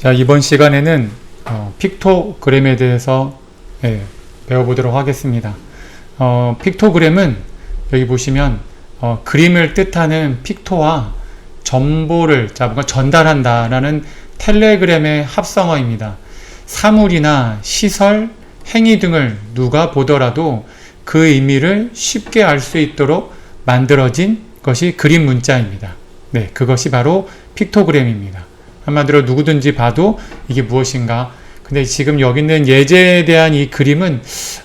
자, 이번 시간에는 픽토그램에 대해서 배워보도록 하겠습니다. 픽토그램은 여기 보시면 그림을 뜻하는 픽토와 정보를 뭔가 전달한다 라는 텔레그램의 합성어입니다. 사물이나 시설, 행위 등을 누가 보더라도 그 의미를 쉽게 알 수 있도록 만들어진 것이 그림 문자입니다. 네, 그것이 바로 픽토그램입니다. 한마디로 누구든지 봐도 이게 무엇인가. 근데 지금 여기 있는 예제에 대한 이 그림은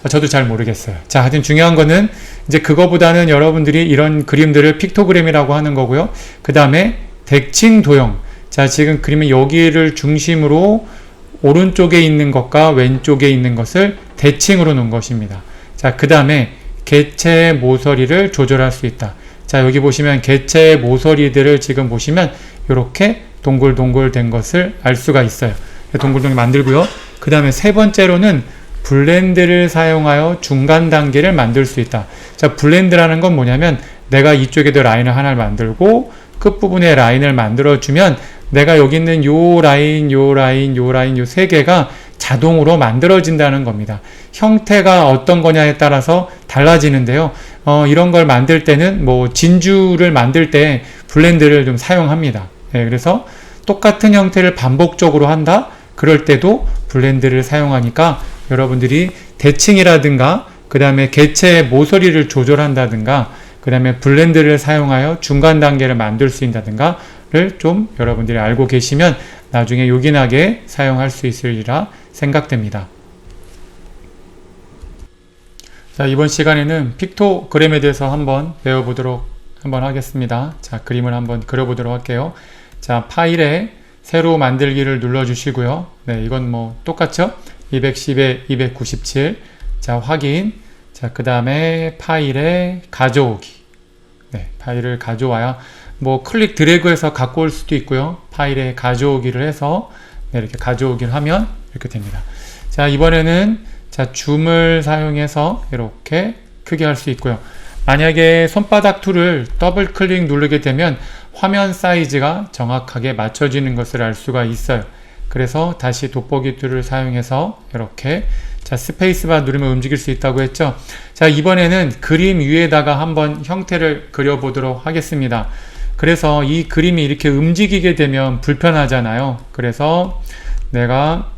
저도 잘 모르겠어요. 자, 하여튼 중요한 거는 이제 그거보다는 여러분들이 이런 그림들을 픽토그램이라고 하는 거고요. 그 다음에 덱칭 도형. 자, 지금 그림은 여기를 중심으로 오른쪽에 있는 것과 왼쪽에 있는 것을 대칭으로 놓은 것입니다. 자, 그 다음에 개체의 모서리를 조절할 수 있다. 자, 여기 보시면 개체의 모서리들을 지금 보시면 이렇게 동글동글 된 것을 알 수가 있어요. 동글동글 만들고요. 그 다음에 세 번째로는 블렌드를 사용하여 중간 단계를 만들 수 있다. 자, 블렌드라는 건 뭐냐면 내가 이쪽에도 라인을 하나를 만들고 끝부분에 라인을 만들어주면 내가 여기 있는 요 라인, 요 라인, 요 라인, 요 세 개가 자동으로 만들어진다는 겁니다. 형태가 어떤 거냐에 따라서 달라지는데요. 이런 걸 만들 때는 진주를 만들 때 블렌드를 좀 사용합니다. 그래서 똑같은 형태를 반복적으로 한다? 그럴 때도 블렌드를 사용하니까 여러분들이 대칭이라든가 그 다음에 개체의 모서리를 조절한다든가 그 다음에 블렌드를 사용하여 중간 단계를 만들 수 있다든가를 좀 여러분들이 알고 계시면 나중에 요긴하게 사용할 수 있으리라 생각됩니다. 자, 이번 시간에는 픽토그램에 대해서 한번 배워보도록 하겠습니다. 자, 그림을 한번 그려보도록 할게요. 자, 파일에 새로 만들기를 눌러주시고요. 네, 이건 똑같죠? 210에 297. 자, 확인. 자, 그 다음에 파일에 가져오기. 네, 파일을 가져와야 클릭 드래그해서 갖고 올 수도 있고요. 파일에 가져오기를 해서 네, 이렇게 가져오기를 하면 이렇게 됩니다. 자, 이번에는 줌을 사용해서 이렇게 크게 할 수 있고요. 만약에 손바닥 툴을 더블 클릭 누르게 되면 화면 사이즈가 정확하게 맞춰지는 것을 알 수가 있어요. 그래서 다시 돋보기 툴을 사용해서 이렇게 스페이스바 누르면 움직일 수 있다고 했죠. 자, 이번에는 그림 위에다가 한번 형태를 그려보도록 하겠습니다. 그래서 이 그림이 이렇게 움직이게 되면 불편하잖아요. 그래서 내가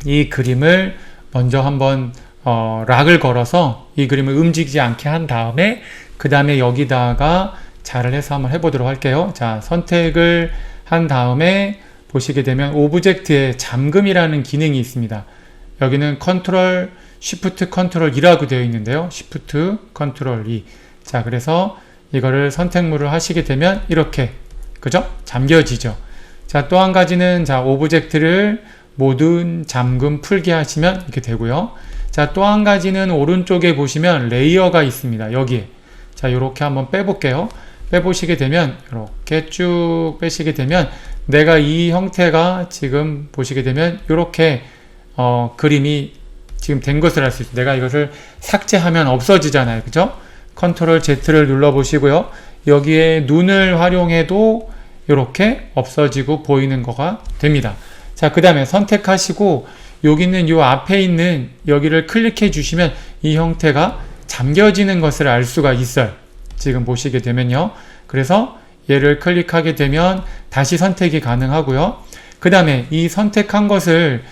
이 그림을 먼저 한번 락을 걸어서 이 그림을 움직이지 않게 한 다음에 그 다음에 여기다가 자를 해서 한번 해보도록 할게요. 자, 선택을 한 다음에 보시게 되면 오브젝트에 잠금이라는 기능이 있습니다. 여기는 컨트롤 쉬프트 컨트롤 2라고 되어 있는데요. 쉬프트 컨트롤 2. 자, 그래서 이거를 선택물을 하시게 되면 이렇게 그죠? 잠겨지죠. 자, 또 한 가지는 오브젝트를 모든 잠금 풀게 하시면 이렇게 되고요. 자, 또 한 가지는 오른쪽에 보시면 레이어가 있습니다. 여기에. 자, 이렇게 한번 빼볼게요. 빼보시게 되면 이렇게 쭉 빼시게 되면 내가 이 형태가 지금 보시게 되면 이렇게 그림이 지금 된 것을 알 수 있어요. 내가 이것을 삭제하면 없어지잖아요. 그죠? 컨트롤 Z를 눌러 보시고요. 여기에 눈을 활용해도 이렇게 없어지고 보이는 거가 됩니다. 자, 그 다음에 선택하시고 여기 있는 요 앞에 있는 여기를 클릭해 주시면 이 형태가 잠겨지는 것을 알 수가 있어요. 지금 보시게 되면요. 그래서 얘를 클릭하게 되면 다시 선택이 가능하고요. 그 다음에 이 선택한 것을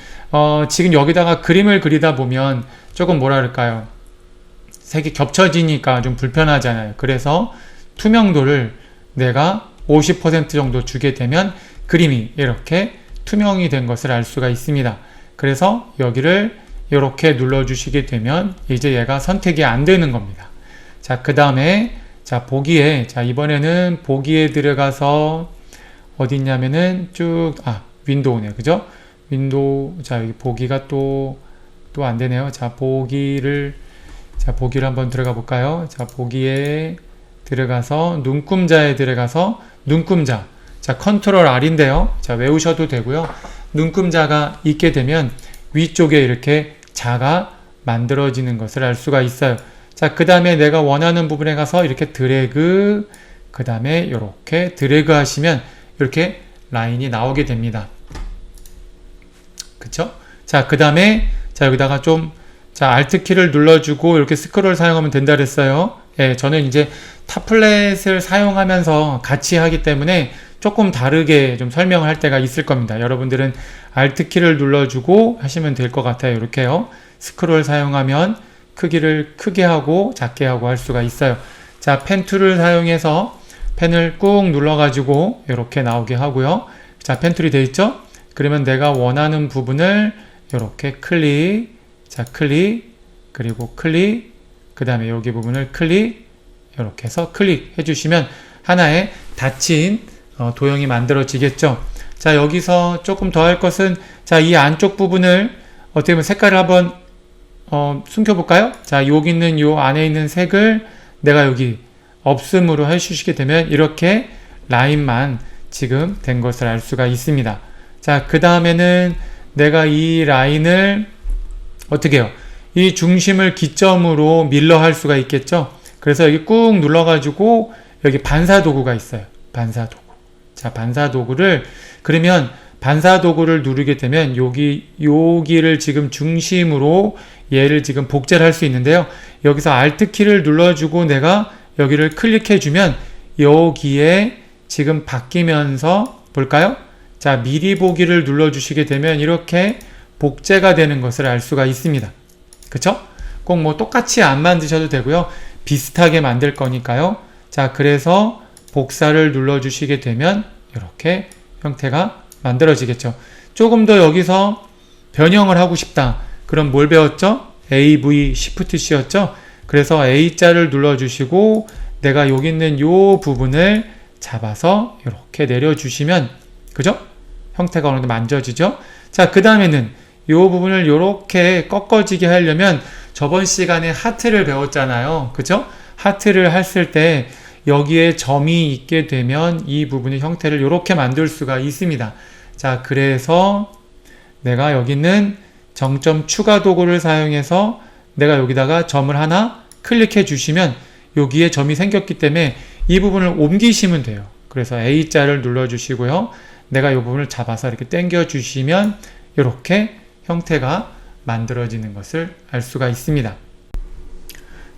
지금 여기다가 그림을 그리다 보면 조금 뭐랄까요, 색이 겹쳐지니까 좀 불편하잖아요. 그래서 투명도를 내가 50% 정도 주게 되면 그림이 이렇게 투명이 된 것을 알 수가 있습니다. 그래서 여기를 이렇게 눌러주시게 되면 이제 얘가 선택이 안 되는 겁니다. 자, 그 다음에 보기에, 이번에는 보기에 들어가서 어디 있냐면은 윈도우네요. 그죠? 윈도우, 여기 보기가 또 안 되네요. 보기를 한번 들어가 볼까요? 보기에 들어가서 눈금자에 들어가서 눈금자. 컨트롤 R인데요. 외우셔도 되고요. 눈금자가 있게 되면 위쪽에 이렇게 자가 만들어지는 것을 알 수가 있어요. 자, 그 다음에 내가 원하는 부분에 가서 이렇게 드래그, 그 다음에 이렇게 드래그 하시면 이렇게 라인이 나오게 됩니다. 그쵸? 자, 그 다음에, 자, 여기다가 좀, 자, Alt 키를 눌러주고 이렇게 스크롤 사용하면 된다 그랬어요. 예, 저는 이제 타플렛을 사용하면서 같이 하기 때문에 조금 다르게 좀 설명을 할 때가 있을 겁니다. 여러분들은 Alt 키를 눌러주고 하시면 될 것 같아요. 이렇게요. 스크롤 사용하면 크기를 크게 하고 작게 하고 할 수가 있어요. 자, 펜 툴을 사용해서 펜을 꾹 눌러가지고 이렇게 나오게 하고요. 자, 펜 툴이 되어 있죠? 그러면 내가 원하는 부분을 이렇게 클릭, 자, 클릭, 그리고 클릭, 그 다음에 여기 부분을 클릭, 이렇게 해서 클릭해 주시면 하나의 닫힌 도형이 만들어지겠죠. 자, 여기서 조금 더 할 것은, 자, 이 안쪽 부분을 어떻게 보면 색깔을 한번 숨겨볼까요? 자, 여기 있는 요 안에 있는 색을 내가 여기 없음으로 해주시게 되면 이렇게 라인만 지금 된 것을 알 수가 있습니다. 자, 그 다음에는 내가 이 라인을 어떻게 해요? 이 중심을 기점으로 밀러 할 수가 있겠죠? 그래서 여기 꾹 눌러가지고 여기 반사 도구가 있어요. 반사 도구. 자, 반사 도구를, 그러면 반사 도구를 누르게 되면 여기를 지금 중심으로 얘를 지금 복제를 할 수 있는데요. 여기서 Alt 키를 눌러주고 내가 여기를 클릭해주면 여기에 지금 바뀌면서 볼까요? 자, 미리 보기를 눌러주시게 되면 이렇게 복제가 되는 것을 알 수가 있습니다. 그쵸? 꼭 뭐 똑같이 안 만드셔도 되고요. 비슷하게 만들 거니까요. 자, 그래서 복사를 눌러주시게 되면 이렇게 형태가 만들어지겠죠. 조금 더 여기서 변형을 하고 싶다. 그럼 뭘 배웠죠? AV Shift C였죠? 그래서 A자를 눌러주시고 내가 여기 있는 요 부분을 잡아서 이렇게 내려주시면, 그죠? 형태가 어느 정도 만져지죠? 자, 그 다음에는 요 부분을 이렇게 꺾어지게 하려면 저번 시간에 하트를 배웠잖아요. 그죠? 하트를 했을 때 여기에 점이 있게 되면 이 부분의 형태를 이렇게 만들 수가 있습니다. 자, 그래서 내가 여기 있는 정점 추가 도구를 사용해서 내가 여기다가 점을 하나 클릭해 주시면 여기에 점이 생겼기 때문에 이 부분을 옮기시면 돼요. 그래서 A자를 눌러 주시고요. 내가 이 부분을 잡아서 이렇게 당겨 주시면 이렇게 형태가 만들어지는 것을 알 수가 있습니다.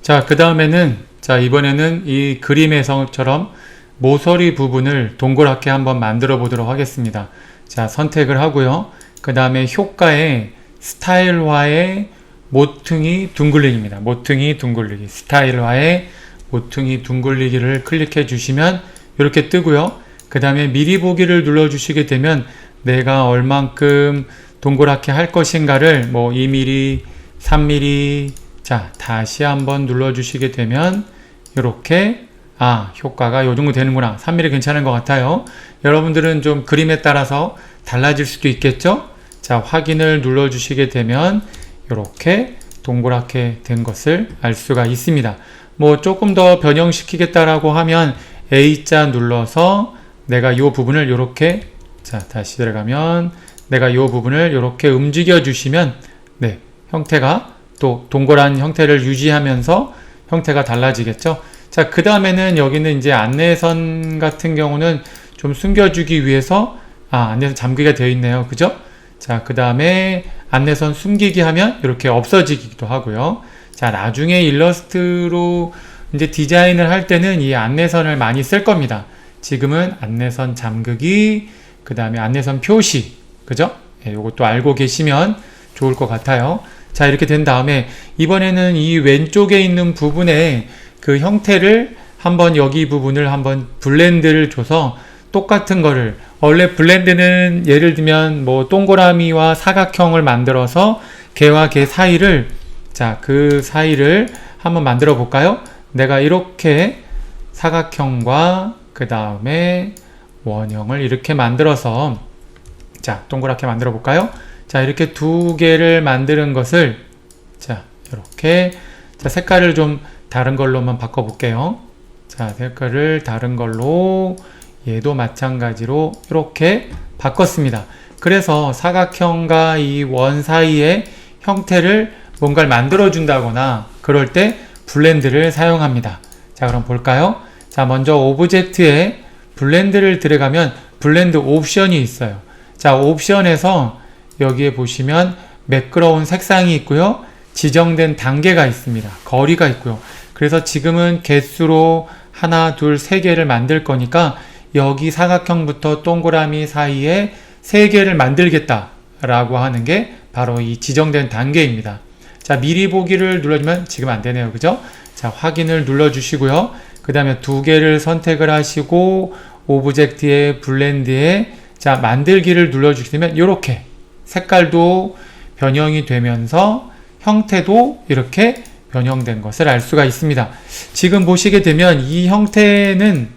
자, 그 다음에는, 자, 이번에는 이 그림에서처럼 모서리 부분을 동그랗게 한번 만들어 보도록 하겠습니다. 자, 선택을 하고요. 그 다음에 효과에 스타일화의 모퉁이 둥글리기입니다. 모퉁이 둥글리기. 스타일화의 모퉁이 둥글리기를 클릭해 주시면 이렇게 뜨고요. 그 다음에 미리 보기를 눌러 주시게 되면 내가 얼만큼 동그랗게 할 것인가를 뭐 2mm, 3mm, 자, 다시 한번 눌러 주시게 되면 이렇게, 효과가 요 정도 되는구나. 3mm 괜찮은 것 같아요. 여러분들은 좀 그림에 따라서 달라질 수도 있겠죠? 자, 확인을 눌러 주시게 되면 이렇게 동그랗게 된 것을 알 수가 있습니다. 뭐 조금 더 변형시키겠다라고 하면 A자 눌러서 내가 이 부분을 이렇게, 자, 다시 들어가면 내가 이 부분을 이렇게 움직여 주시면 네, 형태가 또 동그란 형태를 유지하면서 형태가 달라지겠죠. 자, 그 다음에는 여기는 이제 안내선 같은 경우는 좀 숨겨주기 위해서 안내선 잠기가 되어 있네요. 그죠? 자, 그 다음에 안내선 숨기기 하면 이렇게 없어지기도 하고요. 자, 나중에 일러스트로 이제 디자인을 할 때는 이 안내선을 많이 쓸 겁니다. 지금은 안내선 잠그기, 그 다음에 안내선 표시, 그죠? 예, 요것도 알고 계시면 좋을 것 같아요. 자, 이렇게 된 다음에 이번에는 이 왼쪽에 있는 부분에 그 형태를 한번 여기 부분을 한번 블렌드를 줘서 똑같은 거를, 원래 블렌드는 예를 들면 뭐 동그라미와 사각형을 만들어서 걔와 걔 사이를, 자, 그 사이를 한번 만들어 볼까요? 내가 이렇게 사각형과 그 다음에 원형을 이렇게 만들어서, 자, 동그랗게 만들어 볼까요? 자, 이렇게 두 개를 만드는 것을, 자, 이렇게, 자, 색깔을 좀 다른 걸로만 바꿔 볼게요. 자, 색깔을 다른 걸로, 얘도 마찬가지로 이렇게 바꿨습니다. 그래서 사각형과 이 원 사이의 형태를 뭔가를 만들어 준다거나 그럴 때 블렌드를 사용합니다. 자, 그럼 볼까요? 자, 먼저 오브젝트에 블렌드를 들어가면 블렌드 옵션이 있어요. 자, 옵션에서 여기에 보시면 매끄러운 색상이 있고요. 지정된 단계가 있습니다. 거리가 있고요. 그래서 지금은 개수로 하나, 둘, 세 개를 만들 거니까 여기 사각형부터 동그라미 사이에 세 개를 만들겠다 라고 하는 게 바로 이 지정된 단계입니다. 자, 미리 보기를 눌러주면 지금 안 되네요. 그죠? 자, 확인을 눌러주시고요. 그 다음에 두 개를 선택을 하시고 오브젝트에 블렌드에 자, 만들기를 눌러주시면 이렇게 색깔도 변형이 되면서 형태도 이렇게 변형된 것을 알 수가 있습니다. 지금 보시게 되면 이 형태는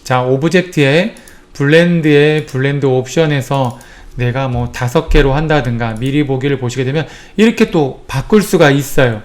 자, 오브젝트에 블렌드에 블렌드 옵션에서 내가 뭐 5개로 한다든가 미리 보기를 보시게 되면 이렇게 또 바꿀 수가 있어요.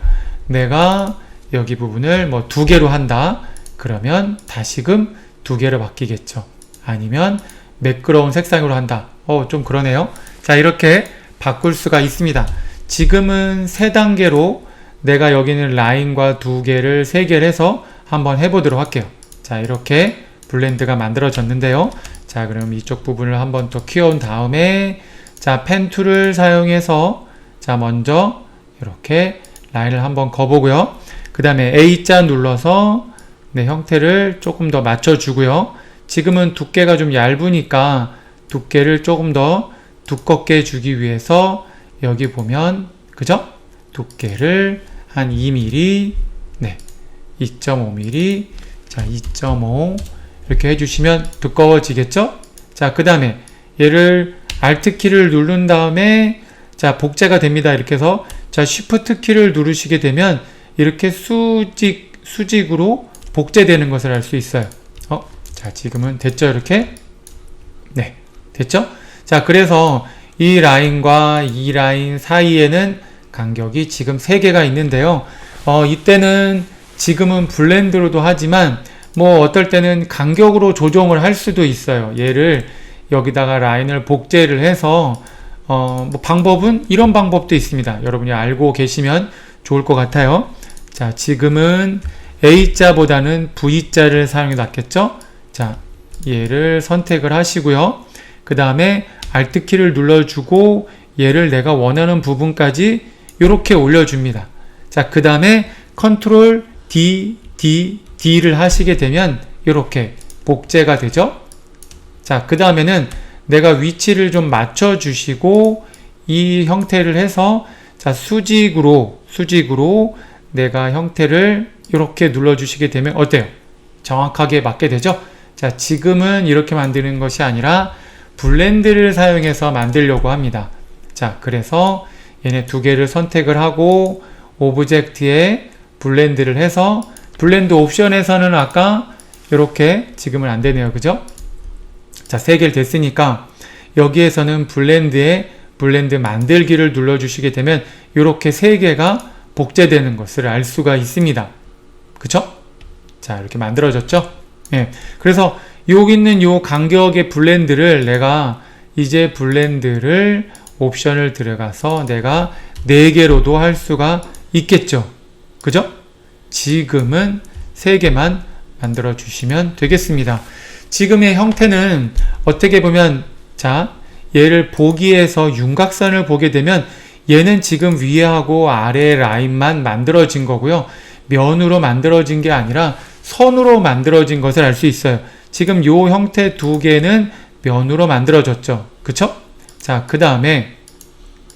내가 여기 부분을 뭐 2개로 한다. 그러면 다시금 2개로 바뀌겠죠. 아니면 매끄러운 색상으로 한다. 좀 그러네요. 자, 이렇게 바꿀 수가 있습니다. 지금은 3단계로 내가 여기는 라인과 2개를 3개를 해서 한번 해보도록 할게요. 자, 이렇게 블렌드가 만들어졌는데요. 자, 그럼 이쪽 부분을 한번 또 키워온 다음에 자, 펜 툴을 사용해서 자, 먼저 이렇게 라인을 한번 그어보고요. 그 다음에 A자 눌러서 네, 형태를 조금 더 맞춰주고요. 지금은 두께가 좀 얇으니까 두께를 조금 더 두껍게 주기 위해서 여기 보면 그죠? 두께를 한 2mm, 네, 2.5mm, 자, 2.5 이렇게 해주시면 두꺼워지겠죠? 자, 그 다음에 얘를 Alt 키를 누른 다음에 자, 복제가 됩니다. 이렇게 해서 자, Shift 키를 누르시게 되면 이렇게 수직으로 복제되는 것을 알 수 있어요. 자, 지금은 됐죠? 이렇게? 네, 됐죠? 자, 그래서 이 라인과 이 라인 사이에는 간격이 지금 3개가 있는데요. 이때는 지금은 블렌드로도 하지만 뭐 어떨 때는 간격으로 조정을 할 수도 있어요. 얘를 여기다가 라인을 복제를 해서 뭐 방법은 이런 방법도 있습니다. 여러분이 알고 계시면 좋을 것 같아요. 자, 지금은 A자보다는 V자를 사용이 낫겠죠? 자, 얘를 선택을 하시고요. 그 다음에 Alt 키를 눌러주고 얘를 내가 원하는 부분까지 이렇게 올려줍니다. 자, 그 다음에 Ctrl D를 하시게 되면 이렇게 복제가 되죠. 자, 그 다음에는 내가 위치를 좀 맞춰 주시고 이 형태를 해서 자, 수직으로 내가 형태를 이렇게 눌러 주시게 되면 어때요? 정확하게 맞게 되죠? 자, 지금은 이렇게 만드는 것이 아니라 블렌드를 사용해서 만들려고 합니다. 자, 그래서 얘네 2개를 선택을 하고 오브젝트에 블렌드를 해서 블렌드 옵션에서는 아까 이렇게 지금은 안 되네요. 그죠? 자, 3개를 됐으니까 여기에서는 블렌드에 블렌드 만들기를 눌러주시게 되면 이렇게 3개가 복제되는 것을 알 수가 있습니다. 그쵸? 자, 이렇게 만들어졌죠? 예. 그래서 여기 있는 요 간격의 블렌드를 내가 이제 블렌드를 옵션을 들어가서 내가 4개로도 할 수가 있겠죠. 그죠? 지금은 3개만 만들어 주시면 되겠습니다. 지금의 형태는 어떻게 보면 자, 얘를 보기에서 윤곽선을 보게 되면 얘는 지금 위에하고 아래 라인만 만들어진 거고요. 면으로 만들어진 게 아니라 선으로 만들어진 것을 알 수 있어요. 지금 요 형태 2개는 면으로 만들어졌죠. 그쵸? 자, 그 다음에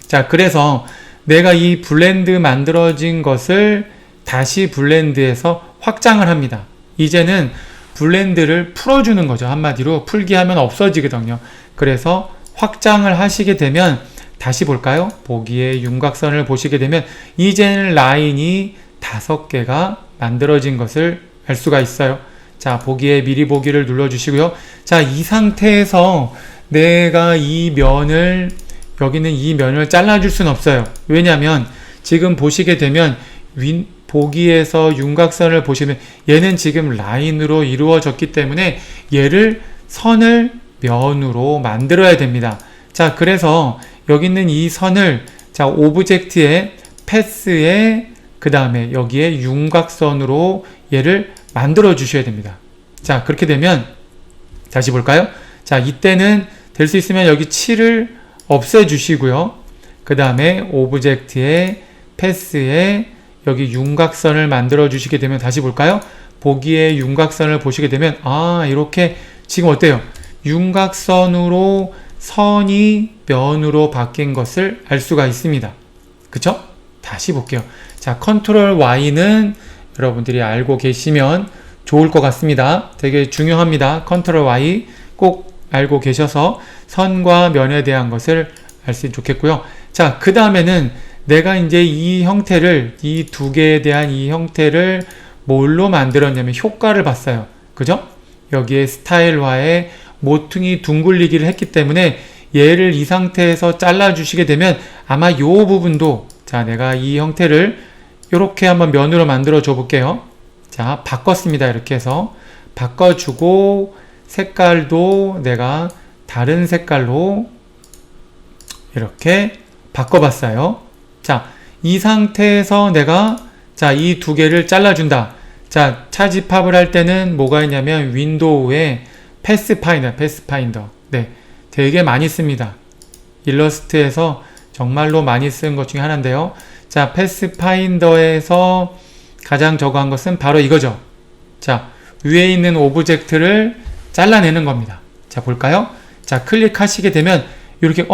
자, 그래서 내가 이 블렌드 만들어진 것을 다시 블렌드에서 확장을 합니다. 이제는 블렌드를 풀어주는 거죠. 한마디로 풀기 하면 없어지거든요. 그래서 확장을 하시게 되면 다시 볼까요? 보기에 윤곽선을 보시게 되면 이제는 라인이 5개가 만들어진 것을 알 수가 있어요. 자, 보기에 미리 보기를 눌러주시고요. 자, 이 상태에서 내가 이 면을 여기는 이 면을 잘라줄 수는 없어요. 왜냐하면 지금 보시게 되면 보기에서 윤곽선을 보시면 얘는 지금 라인으로 이루어졌기 때문에 얘를 선을 면으로 만들어야 됩니다. 자, 그래서 여기 있는 이 선을 자, 오브젝트에 패스에 그 다음에 여기에 윤곽선으로 얘를 만들어 주셔야 됩니다. 자, 그렇게 되면 다시 볼까요? 자, 이때는 될 수 있으면 여기 7을 없애주시고요. 그 다음에 오브젝트에 패스에 여기 윤곽선을 만들어 주시게 되면 다시 볼까요? 보기에 윤곽선을 보시게 되면 이렇게 지금 어때요? 윤곽선으로 선이 면으로 바뀐 것을 알 수가 있습니다. 그쵸? 다시 볼게요. 자, 컨트롤 Y는 여러분들이 알고 계시면 좋을 것 같습니다. 되게 중요합니다. 컨트롤 Y 꼭 알고 계셔서 선과 면에 대한 것을 알 수 있으면 좋겠고요. 자, 그 다음에는 내가 이제 이 형태를, 이 두 개에 대한 이 형태를 뭘로 만들었냐면 효과를 봤어요. 그죠? 여기에 스타일화에 모퉁이 둥글리기를 했기 때문에 얘를 이 상태에서 잘라주시게 되면 아마 요 부분도, 자, 내가 이 형태를 이렇게 한번 면으로 만들어 줘 볼게요. 자, 바꿨습니다. 이렇게 해서 바꿔주고 색깔도 내가 다른 색깔로 이렇게 바꿔봤어요. 자, 이 상태에서 내가 이 두 개를 잘라준다. 자, 차집합을 할 때는 뭐가 있냐면 윈도우에 패스파인더. 네, 되게 많이 씁니다. 일러스트에서 정말로 많이 쓰는 것 중에 하나인데요. 자, 패스파인더에서 가장 저거한 것은 바로 이거죠. 자, 위에 있는 오브젝트를 잘라내는 겁니다. 자, 볼까요? 자, 클릭하시게 되면 이렇게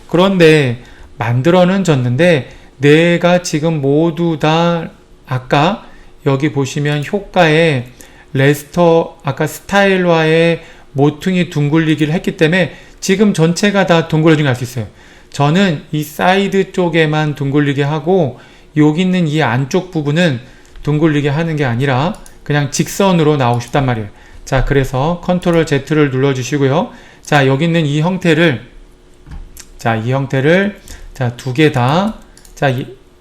그런데 만들어는 줬는데 내가 지금 모두 다 아까 여기 보시면 효과에 레스터 아까 스타일화에 모퉁이 둥글리기를 했기 때문에 지금 전체가 다 둥글어진 걸 알 수 있어요. 저는 이 사이드 쪽에만 둥글리게 하고 여기 있는 이 안쪽 부분은 둥글리게 하는 게 아니라 그냥 직선으로 나오고 싶단 말이에요. 자, 그래서 컨트롤 Z를 눌러주시고요. 자, 여기 있는 이 형태를 두 개 다, 자,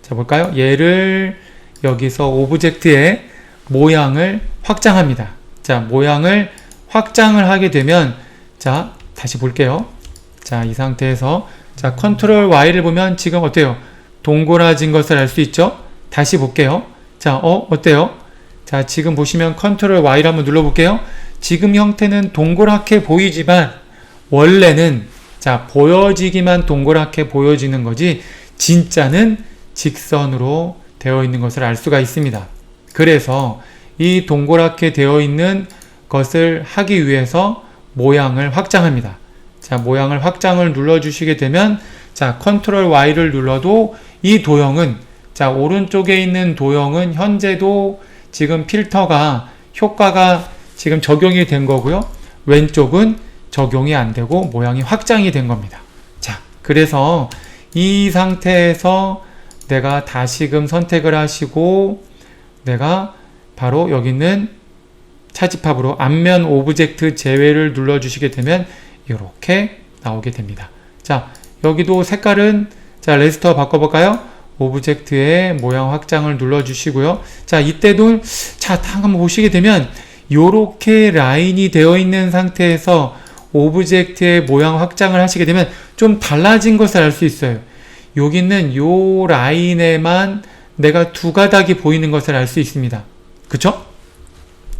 볼까요? 얘를 여기서 오브젝트의 모양을 확장합니다. 자, 모양을 확장을 하게 되면, 자, 다시 볼게요. 자, 이 상태에서, 자, 컨트롤 Y를 보면 지금 어때요? 동그라진 것을 알 수 있죠? 다시 볼게요. 자, 어때요? 자, 지금 보시면 컨트롤 Y를 한번 눌러볼게요. 지금 형태는 동그랗게 보이지만, 원래는, 자, 보여지기만 동그랗게 보여지는 거지, 진짜는 직선으로 되어 있는 것을 알 수가 있습니다. 그래서 이 동그랗게 되어 있는 것을 하기 위해서 모양을 확장합니다. 자, 모양을 확장을 눌러주시게 되면, 자, 컨트롤 Y를 눌러도 이 도형은, 자, 오른쪽에 있는 도형은 현재도 지금 필터가, 효과가 지금 적용이 된 거고요. 왼쪽은 적용이 안 되고 모양이 확장이 된 겁니다. 자, 그래서 이 상태에서 내가 다시금 선택을 하시고 내가 바로 여기 있는 차집합으로 앞면 오브젝트 제외를 눌러주시게 되면 이렇게 나오게 됩니다. 자, 여기도 색깔은, 자, 레스터 바꿔볼까요? 오브젝트의 모양 확장을 눌러주시고요. 자, 이때도, 자, 한번 보시게 되면 요렇게 라인이 되어 있는 상태에서 오브젝트의 모양 확장을 하시게 되면 좀 달라진 것을 알 수 있어요. 여기는 요 라인에만 내가 두 가닥이 보이는 것을 알 수 있습니다. 그쵸?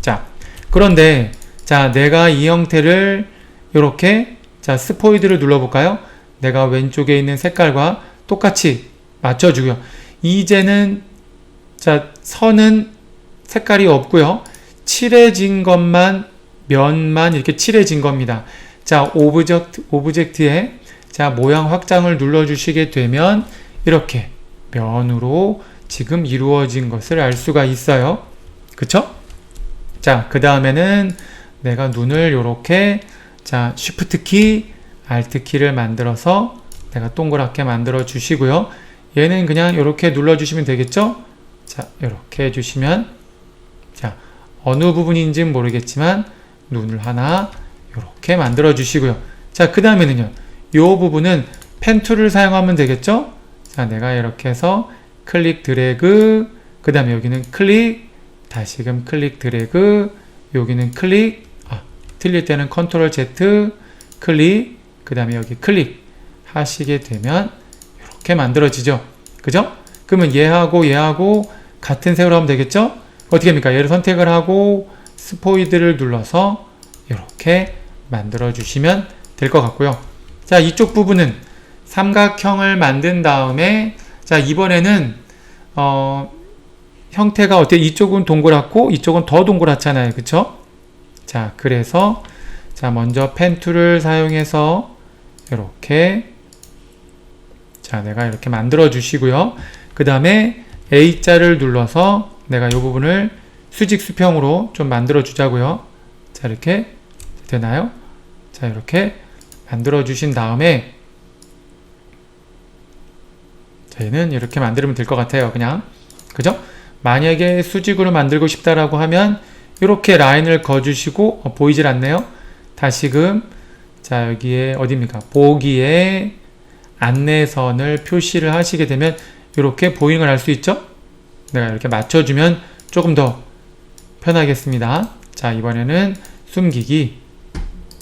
자, 그런데, 자, 내가 이 형태를 요렇게, 자, 스포이드를 눌러볼까요? 내가 왼쪽에 있는 색깔과 똑같이 맞춰주고요. 이제는, 자, 선은 색깔이 없고요. 칠해진 것만, 면만 이렇게 칠해진 겁니다. 자, 오브젝트에, 자, 모양 확장을 눌러주시게 되면 이렇게 면으로 지금 이루어진 것을 알 수가 있어요. 그쵸? 자, 그 다음에는 내가 눈을 요렇게, 자, Shift 키, Alt 키를 만들어서 내가 동그랗게 만들어 주시고요. 얘는 그냥 요렇게 눌러주시면 되겠죠? 자, 요렇게 해주시면, 자, 어느 부분인지는 모르겠지만 눈을 하나 요렇게 만들어 주시고요. 자, 그 다음에는요, 요 부분은 펜 툴을 사용하면 되겠죠? 자, 내가 이렇게 해서 클릭 드래그, 그 다음에 여기는 클릭, 다시금 클릭 드래그, 여기는 클릭, 틀릴 때는 컨트롤 Z, 클릭, 그 다음에 여기 클릭 하시게 되면 이렇게 만들어지죠. 그죠? 그러면 얘하고 같은 색으로 하면 되겠죠? 어떻게 합니까? 얘를 선택을 하고 스포이드를 눌러서 이렇게 만들어 주시면 될 것 같고요. 자, 이쪽 부분은, 삼각형을 만든 다음에 자 이번에는 형태가 어때? 이쪽은 동그랗고 이쪽은 더 동그랗잖아요. 그쵸? 자 그래서 자 먼저 펜 툴을 사용해서 이렇게 자 내가 이렇게 만들어 주시고요. 그 다음에 A자를 눌러서 내가 이 부분을 수직 수평으로 좀 만들어 주자고요. 자 이렇게 되나요? 자 이렇게 만들어 주신 다음에 저희는 이렇게 만들면 될 것 같아요. 그냥 그죠? 만약에 수직으로 만들고 싶다라고 하면 이렇게 라인을 그어주시고 보이질 않네요. 다시금 자 여기에 어디입니까? 보기에 안내선을 표시를 하시게 되면 이렇게 보이는 걸 알 수 있죠? 내가 이렇게 맞춰주면 조금 더 편하겠습니다. 자 이번에는 숨기기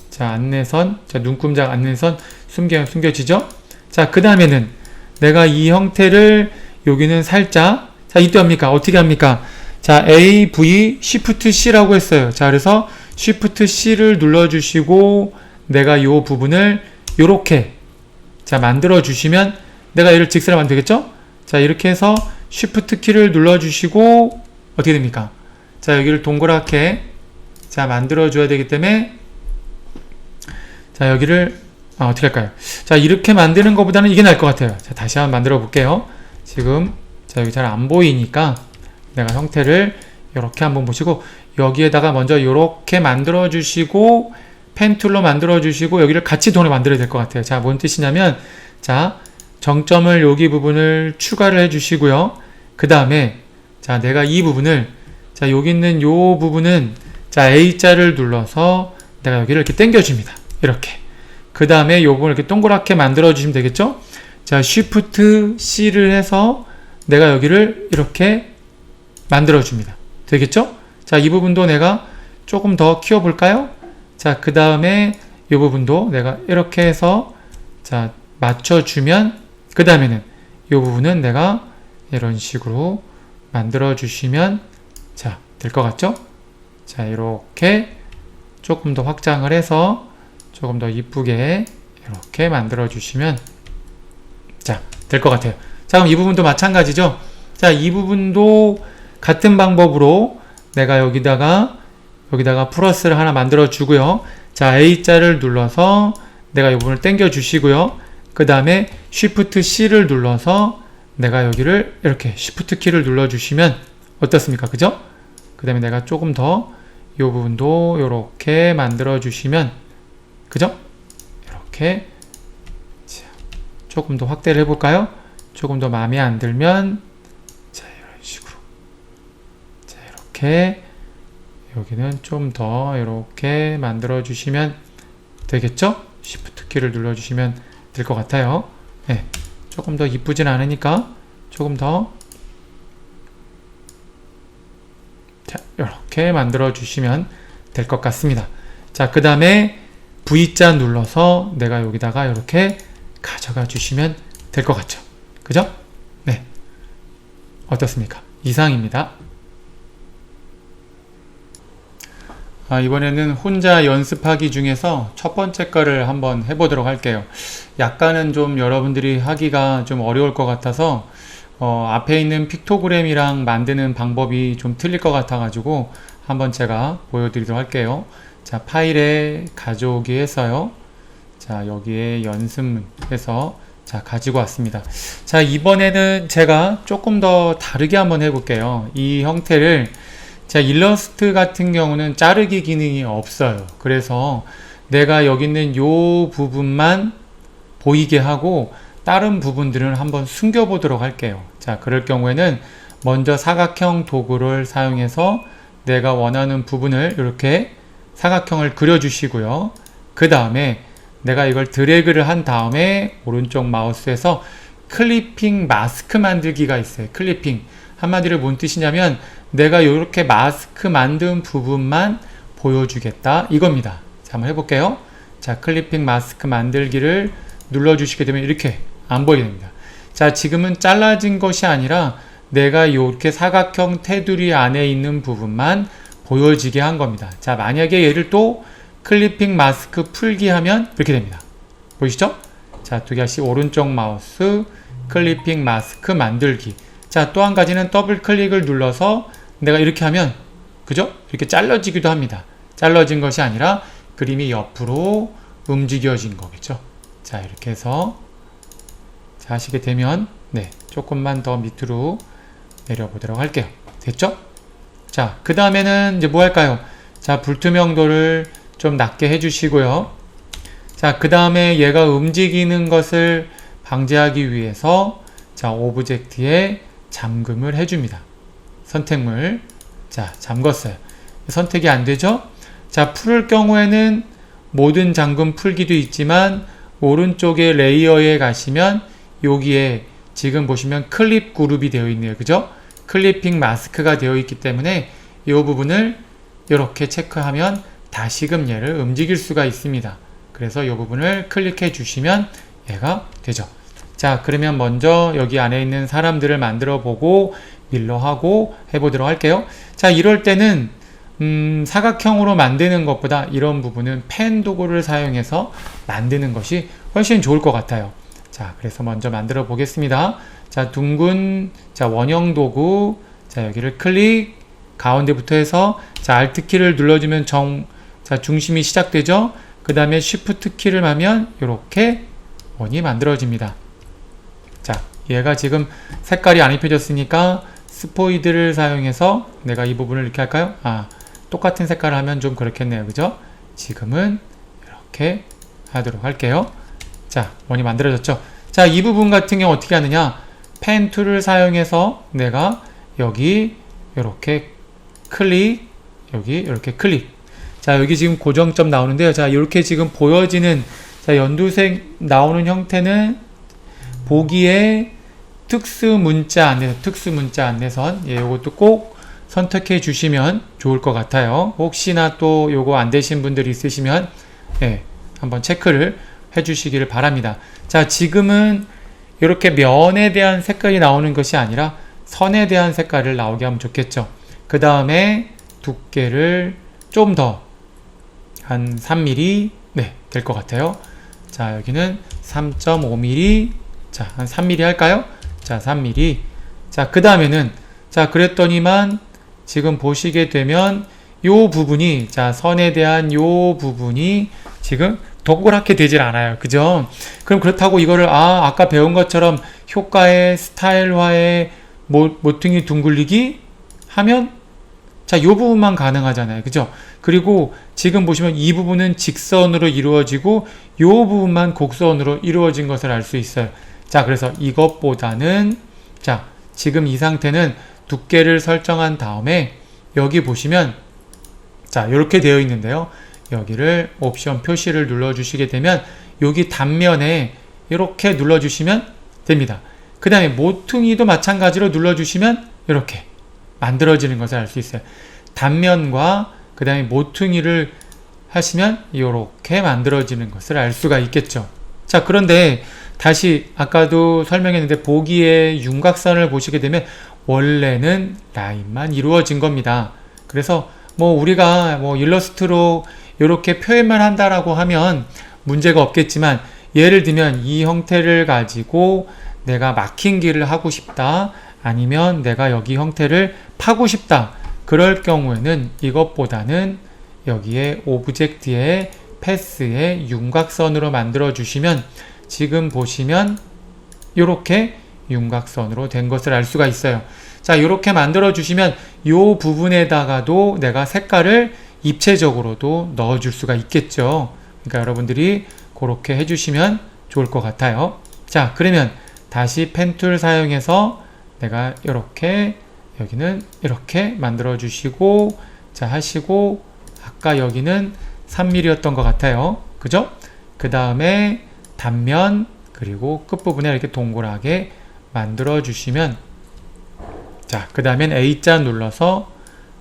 자 안내선 자 눈금작 안내선 숨겨지죠? 자 그 다음에는 내가 이 형태를 여기는 살짝 자 이때 합니까? 어떻게 합니까? 자 A, V, Shift C라고 했어요. 자 그래서 Shift C를 눌러주시고 내가 이 부분을 이렇게 자 만들어 주시면 내가 얘를 직선을 만들겠죠? 자 이렇게 해서 Shift 키를 눌러주시고 어떻게 됩니까? 자 여기를 동그랗게 자 만들어 줘야 되기 때문에 자 여기를 어떻게 할까요? 자 이렇게 만드는 것보다는 이게 나을 것 같아요. 자 다시 한번 만들어 볼게요. 지금 자 여기 잘 안 보이니까 내가 형태를 이렇게 한번 보시고 여기에다가 먼저 이렇게 만들어 주시고 펜 툴로 만들어 주시고 여기를 같이 동에 만들어야 될 것 같아요. 자 뭔 뜻이냐면 자 정점을 여기 부분을 추가를 해 주시고요. 그 다음에 자 내가 이 부분을 자 여기 있는 요 부분은 자 A자를 눌러서 내가 여기를 이렇게 당겨 줍니다. 이렇게 그 다음에 요 부분을 이렇게 동그랗게 만들어 주시면 되겠죠? 자 Shift C를 해서 내가 여기를 이렇게 만들어 줍니다. 되겠죠? 자 이 부분도 내가 조금 더 키워 볼까요? 자 그 다음에 이 부분도 내가 이렇게 해서 자 맞춰주면 그 다음에는 이 부분은 내가 이런 식으로 만들어 주시면 자 될 것 같죠? 자 이렇게 조금 더 확장을 해서 조금 더 이쁘게 이렇게 만들어 주시면 자 될 것 같아요. 자 그럼 이 부분도 마찬가지죠? 자 이 부분도 같은 방법으로 내가 여기다가 플러스를 하나 만들어 주고요. 자 A자를 눌러서 내가 이 부분을 당겨 주시고요. 그 다음에 Shift C를 눌러서 내가 여기를 이렇게 Shift 키를 눌러 주시면 어떻습니까? 그죠? 그 다음에 내가 조금 더 이 부분도 이렇게 만들어 주시면 그죠? 이렇게 자, 조금 더 확대를 해볼까요? 조금 더 마음에 안 들면 자 이런 식으로 자 이렇게 여기는 좀 더 이렇게 만들어 주시면 되겠죠? Shift 키를 눌러 주시면 될 것 같아요. 네, 조금 더 이쁘진 않으니까 조금 더 자, 이렇게 만들어 주시면 될 것 같습니다. 자, 그 다음에 V자 눌러서 내가 여기다가 이렇게 가져가 주시면 될 것 같죠? 그죠? 네. 어떻습니까? 이상입니다. 이번에는 혼자 연습하기 중에서 첫 번째 거를 한번 해보도록 할게요. 약간은 좀 여러분들이 하기가 좀 어려울 것 같아서 앞에 있는 픽토그램이랑 만드는 방법이 좀 틀릴 것 같아 가지고 한번 제가 보여드리도록 할게요. 자 파일에 가져오기 해서요. 자 여기에 연습문 해서 자 가지고 왔습니다. 자 이번에는 제가 조금 더 다르게 한번 해볼게요. 이 형태를 자 일러스트 같은 경우는 자르기 기능이 없어요. 그래서 내가 여기 있는 요 부분만 보이게 하고 다른 부분들은 한번 숨겨 보도록 할게요. 자 그럴 경우에는 먼저 사각형 도구를 사용해서 내가 원하는 부분을 이렇게 사각형을 그려 주시고요. 그 다음에 내가 이걸 드래그를 한 다음에 오른쪽 마우스에서 클리핑 마스크 만들기가 있어요. 클리핑 한마디로 뭔 뜻이냐면 내가 이렇게 마스크 만든 부분만 보여주겠다 이겁니다. 자 한번 해볼게요. 자 클리핑 마스크 만들기를 눌러주시게 되면 이렇게 안 보이게 됩니다. 자 지금은 잘라진 것이 아니라 내가 이렇게 사각형 테두리 안에 있는 부분만 보여지게 한 겁니다. 자 만약에 얘를 또 클리핑 마스크 풀기 하면 이렇게 됩니다. 보이시죠? 자, 두 개씩 오른쪽 마우스 클리핑 마스크 만들기. 자, 또 한 가지는 더블 클릭을 눌러서 내가 이렇게 하면, 그죠? 이렇게 잘라지기도 합니다. 잘라진 것이 아니라 그림이 옆으로 움직여진 거겠죠. 자, 이렇게 해서 자, 하시게 되면 네, 조금만 더 밑으로 내려보도록 할게요. 됐죠? 자, 그 다음에는 이제 뭐 할까요? 자, 불투명도를 좀 낮게 해주시고요. 자, 그 다음에 얘가 움직이는 것을 방지하기 위해서 자, 오브젝트에 잠금을 해줍니다. 선택물. 자, 잠궜어요. 선택이 안 되죠? 자, 풀을 경우에는 모든 잠금 풀기도 있지만 오른쪽에 레이어에 가시면 여기에 지금 보시면 클립 그룹이 되어 있네요. 그죠? 클리핑 마스크가 되어 있기 때문에 이 부분을 이렇게 체크하면 다시금 얘를 움직일 수가 있습니다. 그래서 이 부분을 클릭해 주시면 얘가 되죠. 자, 그러면 먼저 여기 안에 있는 사람들을 만들어 보고 밀러하고 해보도록 할게요. 자, 이럴 때는 사각형으로 만드는 것보다 이런 부분은 펜 도구를 사용해서 만드는 것이 훨씬 좋을 것 같아요. 자, 그래서 먼저 만들어 보겠습니다. 자, 둥근, 자, 원형 도구, 자, 여기를 클릭, 가운데부터 해서, 자, Alt 키를 눌러주면 자, 중심이 시작되죠? 그 다음에 Shift 키를 하면, 이렇게 원이 만들어집니다. 자, 얘가 지금 색깔이 안 입혀졌으니까, 스포이드를 사용해서 내가 이 부분을 이렇게 할까요? 아, 똑같은 색깔을 하면 좀 그렇겠네요. 그죠? 지금은 이렇게 하도록 할게요. 자, 원이 만들어졌죠? 자, 이 부분 같은 경우 어떻게 하느냐? 펜 툴을 사용해서 내가 여기 이렇게 클릭, 여기 이렇게 클릭. 자, 여기 지금 고정점 나오는데요. 자, 이렇게 지금 보여지는, 자, 연두색 나오는 형태는 보기에 특수 문자 안내선. 예, 요것도 꼭 선택해 주시면 좋을 것 같아요. 혹시나 또 요거 안 되신 분들이 있으시면, 예, 한번 체크를 해 주시기를 바랍니다. 자, 지금은 이렇게 면에 대한 색깔이 나오는 것이 아니라 선에 대한 색깔을 나오게 하면 좋겠죠. 그 다음에 두께를 좀 더 한 3mm 네, 될 것 같아요. 자, 여기는 3.5mm 자, 한 3mm 할까요? 자, 3mm. 자, 그 다음에는 자, 그랬더니만 지금 보시게 되면 요 부분이 자, 선에 대한 요 부분이 지금 동그랗게 되질 않아요. 그죠? 그럼 그렇다고 이거를 아까 배운 것처럼 효과의 스타일화의 모퉁이 둥글리기 하면 자, 요 부분만 가능하잖아요. 그죠? 그리고 지금 보시면 이 부분은 직선으로 이루어지고 요 부분만 곡선으로 이루어진 것을 알 수 있어요. 자, 그래서 이것보다는 자, 지금 이 상태는 두께를 설정한 다음에 여기 보시면 자, 이렇게 되어 있는데요. 여기를 옵션 표시를 눌러주시게 되면 여기 단면에 이렇게 눌러주시면 됩니다. 그 다음에 모퉁이도 마찬가지로 눌러주시면 이렇게 만들어지는 것을 알 수 있어요. 단면과 그 다음에 모퉁이를 하시면 이렇게 만들어지는 것을 알 수가 있겠죠. 자, 그런데 다시 아까도 설명했는데 보기에 윤곽선을 보시게 되면 원래는 라인만 이루어진 겁니다. 그래서 뭐 우리가 뭐 일러스트로 이렇게 표현만 한다라고 하면 문제가 없겠지만 예를 들면 이 형태를 가지고 내가 마킹기를 하고 싶다 아니면 내가 여기 형태를 파고 싶다 그럴 경우에는 이것보다는 여기에 오브젝트의 패스에 윤곽선으로 만들어 주시면 지금 보시면 이렇게 윤곽선으로 된 것을 알 수가 있어요. 자, 이렇게 만들어 주시면 이 부분에다가도 내가 색깔을 입체적으로도 넣어 줄 수가 있겠죠. 그러니까 여러분들이 그렇게 해주시면 좋을 것 같아요. 자, 그러면 다시 펜툴 사용해서 내가 이렇게 여기는 이렇게 만들어 주시고 자 하시고 아까 여기는 3mm였던 것 같아요. 그죠? 그 다음에 단면 그리고 끝부분에 이렇게 동그랗게 만들어 주시면 자, 그 다음엔 A자 눌러서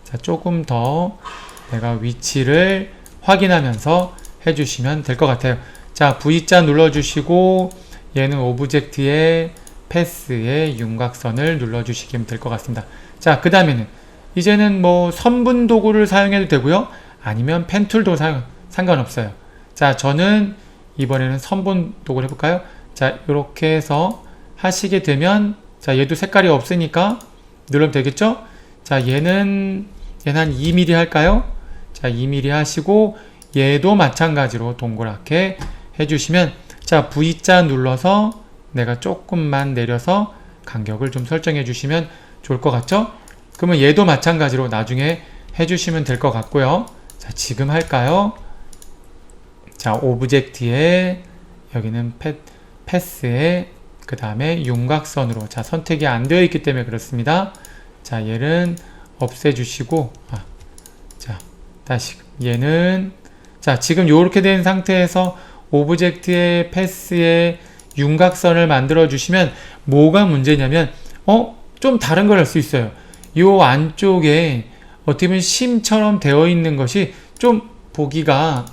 자, 조금 더 내가 위치를 확인하면서 해주시면 될 것 같아요. 자, V자 눌러주시고 얘는 오브젝트의 패스의 윤곽선을 눌러주시면 될 것 같습니다. 자, 그 다음에는 이제는 뭐 선분 도구를 사용해도 되고요. 아니면 펜툴도 상관없어요. 자, 저는 이번에는 선본 도구를 해볼까요? 자, 이렇게 해서 하시게 되면, 자, 얘도 색깔이 없으니까 누르면 되겠죠? 자, 얘는 한 2mm 할까요? 자, 2mm 하시고, 얘도 마찬가지로 동그랗게 해주시면, 자, V자 눌러서 내가 조금만 내려서 간격을 좀 설정해 주시면 좋을 것 같죠? 그러면 얘도 마찬가지로 나중에 해주시면 될 것 같고요. 자, 지금 할까요? 자, 오브젝트에 여기는 패스에 그 다음에 윤곽선으로, 자, 선택이 안 되어 있기 때문에 그렇습니다. 자, 얘는 없애주시고, 자, 다시 얘는, 자, 지금 이렇게 된 상태에서 오브젝트의 패스에 윤곽선을 만들어 주시면 뭐가 문제냐면 좀 다른 걸 할 수 있어요. 요 안쪽에 어떻게 보면 심처럼 되어 있는 것이 좀 보기가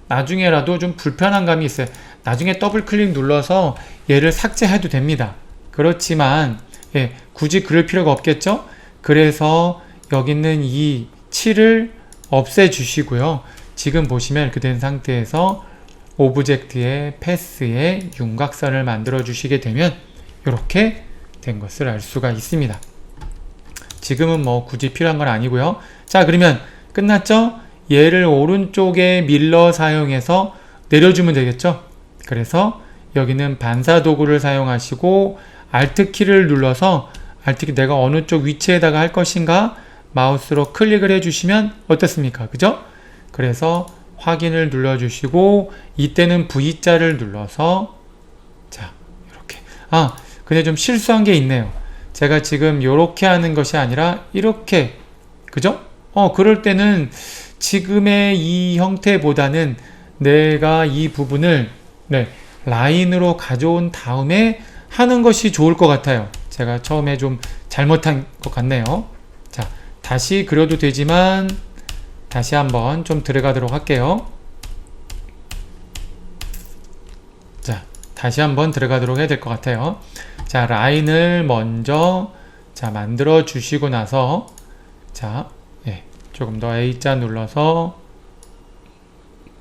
나중에라도 좀 불편한 감이 있어요. 나중에 더블 클릭 눌러서 얘를 삭제해도 됩니다. 그렇지만 굳이 그럴 필요가 없겠죠? 그래서 여기 있는 이 7을 없애 주시고요. 지금 보시면 이렇게 된 상태에서 오브젝트의 패스에 윤곽선을 만들어 주시게 되면 이렇게 된 것을 알 수가 있습니다. 지금은 뭐 굳이 필요한 건 아니고요. 자, 그러면 끝났죠? 얘를 오른쪽에 밀러 사용해서 내려주면 되겠죠? 그래서 여기는 반사 도구를 사용하시고 Alt키를 눌러서 Alt키 내가 어느 쪽 위치에다가 할 것인가 마우스로 클릭을 해주시면 어떻습니까? 그죠? 그래서 확인을 눌러주시고 이때는 V자를 눌러서 자, 이렇게 근데 좀 실수한 게 있네요. 제가 지금 이렇게 하는 것이 아니라 이렇게, 그죠? 그럴 때는 지금의 이 형태보다는 내가 이 부분을 라인으로 가져온 다음에 하는 것이 좋을 것 같아요. 제가 처음에 좀 잘못한 것 같네요. 자, 다시 그려도 되지만 다시 한번 좀 들어가도록 할게요. 자, 다시 한번 들어가도록 해야 될 것 같아요. 자, 라인을 먼저 만들어 주시고 나서 자, 조금 더 A자 눌러서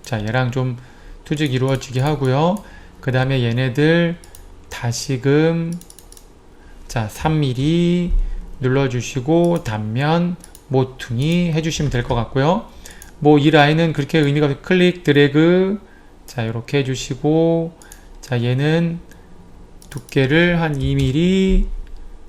자, 얘랑 좀 투직 이루어지게 하고요. 그 다음에 얘네들 다시금 자, 3mm 눌러주시고 단면 모퉁이 해주시면 될 것 같고요. 뭐 이 라인은 그렇게 의미가 없어요. 클릭 드래그 자, 이렇게 해주시고 자, 얘는 두께를 한 2mm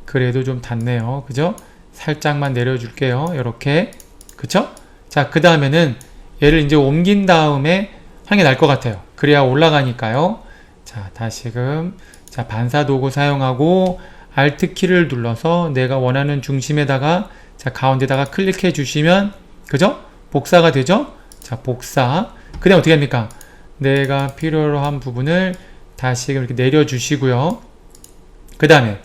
그래도 좀 닿네요. 그죠? 살짝만 내려줄게요. 이렇게. 그쵸? 자, 그 다음에는 얘를 이제 옮긴 다음에 하는 게 나을 것 같아요. 그래야 올라가니까요. 자, 다시금 자, 반사 도구 사용하고 Alt키를 눌러서 내가 원하는 중심에다가 자, 가운데다가 클릭해 주시면 그죠? 복사가 되죠? 자, 복사. 그 다음에 어떻게 합니까? 내가 필요로 한 부분을 다시금 이렇게 내려 주시고요. 그 다음에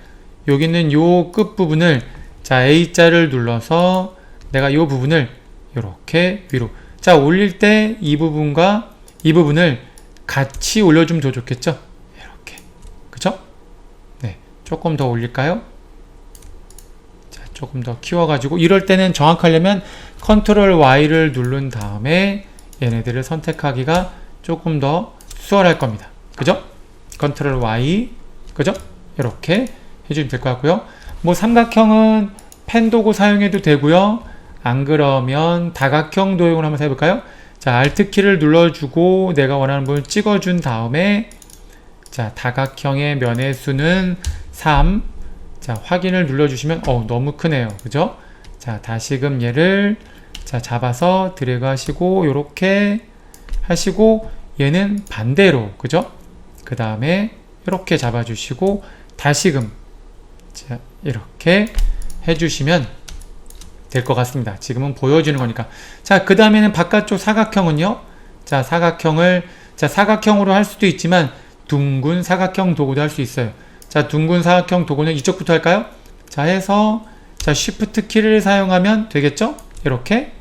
여기 있는 요 끝부분을 자, A자를 눌러서 내가 이 부분을 이렇게 위로 자, 올릴 때 이 부분과 이 부분을 같이 올려주면 더 좋겠죠? 이렇게. 그죠? 네. 조금 더 올릴까요? 자, 조금 더 키워가지고 이럴 때는 정확하려면 컨트롤 Y를 누른 다음에 얘네들을 선택하기가 조금 더 수월할 겁니다. 그죠? 컨트롤 Y. 그죠? 이렇게 해주면 될 것 같고요. 뭐 삼각형은 펜 도구 사용해도 되고요. 안 그러면 다각형 도형을 한번 해볼까요? 자, Alt키를 눌러주고 내가 원하는 부분을 찍어준 다음에 자, 다각형의 면의 수는 3 자, 확인을 눌러주시면 너무 크네요. 그죠? 자, 다시금 얘를 자, 잡아서 드래그 하시고 요렇게 하시고 얘는 반대로 그죠? 그 다음에 이렇게 잡아주시고 다시금 자, 이렇게 해주시면 될 것 같습니다. 지금은 보여주는 거니까. 자, 그 다음에는 바깥쪽 사각형은요. 자, 사각형을 자, 사각형으로 할 수도 있지만 둥근 사각형 도구도 할 수 있어요. 자, 둥근 사각형 도구는 이쪽부터 할까요? 자, 해서 자, Shift 키를 사용하면 되겠죠? 이렇게.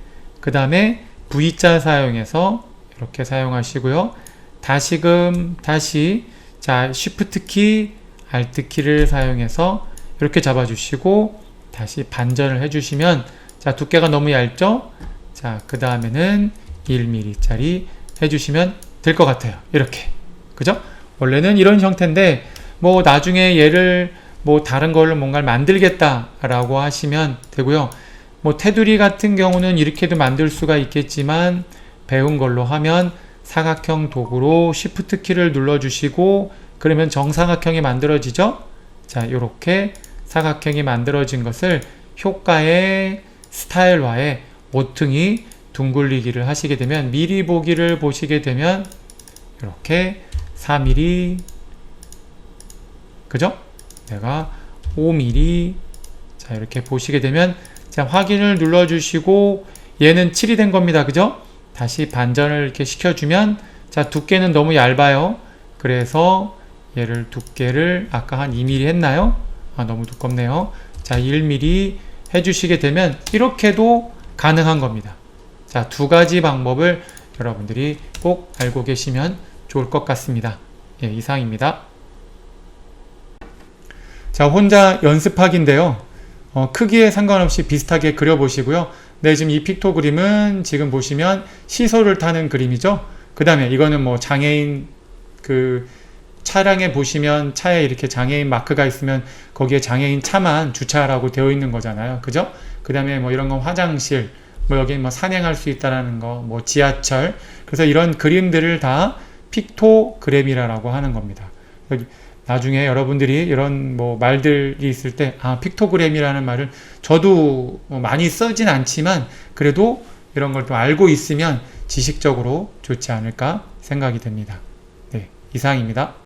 그 다음에 V자 사용해서 이렇게 사용하시고요. 다시금 다시 자, Shift 키, Alt 키를 사용해서 이렇게 잡아주시고 다시 반전을 해주시면 자, 두께가 너무 얇죠? 자, 그 다음에는 1mm 짜리 해주시면 될 것 같아요. 이렇게. 그죠? 원래는 이런 형태인데 뭐 나중에 얘를 뭐 다른 걸로 뭔가를 만들겠다라고 하시면 되고요. 뭐 테두리 같은 경우는 이렇게도 만들 수가 있겠지만 배운 걸로 하면 사각형 도구로 Shift 키를 눌러주시고 그러면 정사각형이 만들어지죠? 자, 이렇게 사각형이 만들어진 것을 효과의 스타일화에 모퉁이 둥글리기를 하시게 되면 미리 보기를 보시게 되면 이렇게 4mm 그죠? 내가 5mm 자 이렇게 보시게 되면 자 확인을 눌러주시고 얘는 7이 된 겁니다. 그죠? 다시 반전을 이렇게 시켜주면 자 두께는 너무 얇아요. 그래서 얘를 두께를 아까 한 2mm 했나요? 아 너무 두껍네요. 자 1mm 해주시게 되면 이렇게도 가능한 겁니다. 자 두 가지 방법을 여러분들이 꼭 알고 계시면 좋을 것 같습니다. 예, 이상입니다. 자 혼자 연습하기인데요. 크기에 상관없이 비슷하게 그려보시고요. 네, 지금 이 픽토 그림은 지금 보시면 시소를 타는 그림이죠. 그 다음에 이거는 뭐 장애인 그 차량에 보시면 차에 이렇게 장애인 마크가 있으면 거기에 장애인 차만 주차라고 되어 있는 거잖아요. 그죠? 그 다음에 뭐 이런 건 화장실, 뭐 여기 뭐 산행할 수 있다라는 거, 뭐 지하철. 그래서 이런 그림들을 다 픽토그램이라고 하는 겁니다. 나중에 여러분들이 이런 뭐 말들이 있을 때 픽토그램이라는 말을 저도 뭐 많이 쓰진 않지만 그래도 이런 걸 또 알고 있으면 지식적으로 좋지 않을까 생각이 됩니다. 네, 이상입니다.